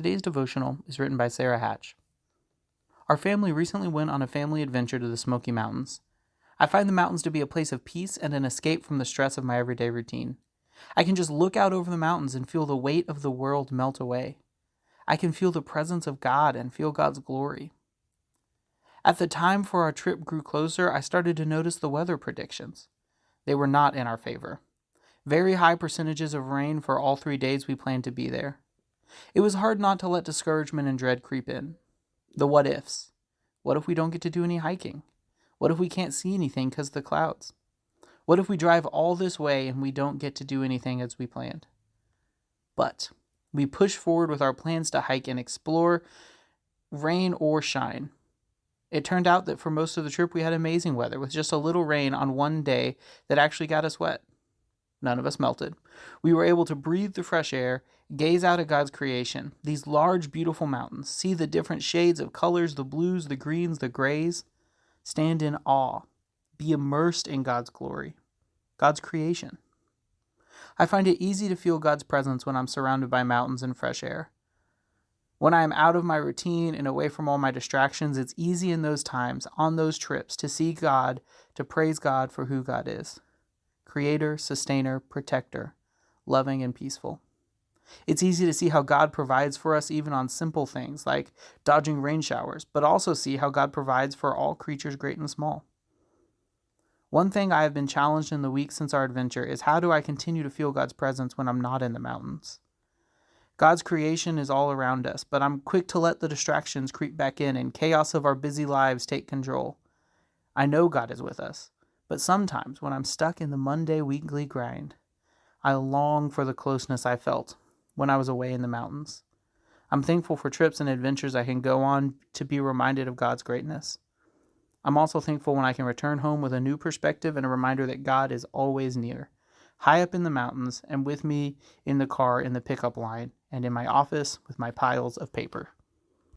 Today's devotional is written by Sarah Hatch. Our family recently went on a family adventure to the Smoky Mountains. I find the mountains to be a place of peace and an escape from the stress of my everyday routine. I can just look out over the mountains and feel the weight of the world melt away. I can feel the presence of God and feel God's glory. At the time for our trip grew closer, I started to notice the weather predictions. They were not in our favor. Very high percentages of rain for all 3 days we planned to be there. It was hard not to let discouragement and dread creep in. The what ifs. What if we don't get to do any hiking? What if we can't see anything because of the clouds? What if we drive all this way and we don't get to do anything as we planned? But we push forward with our plans to hike and explore, rain or shine. It turned out that for most of the trip we had amazing weather with just a little rain on one day that actually got us wet. None of us melted. We were able to breathe the fresh air, gaze out at God's creation, these large, beautiful mountains, see the different shades of colors, the blues, the greens, the grays, stand in awe, be immersed in God's glory, God's creation. I find it easy to feel God's presence when I'm surrounded by mountains and fresh air. When I am out of my routine and away from all my distractions, it's easy in those times, on those trips, to see God, to praise God for who God is. Creator, sustainer, protector, loving and peaceful. It's easy to see how God provides for us even on simple things like dodging rain showers, but also see how God provides for all creatures great and small. One thing I have been challenged in the weeks since our adventure is how do I continue to feel God's presence when I'm not in the mountains? God's creation is all around us, but I'm quick to let the distractions creep back in and chaos of our busy lives take control. I know God is with us. But sometimes, when I'm stuck in the Monday weekly grind, I long for the closeness I felt when I was away in the mountains. I'm thankful for trips and adventures I can go on to be reminded of God's greatness. I'm also thankful when I can return home with a new perspective and a reminder that God is always near, high up in the mountains and with me in the car in the pickup line and in my office with my piles of paper.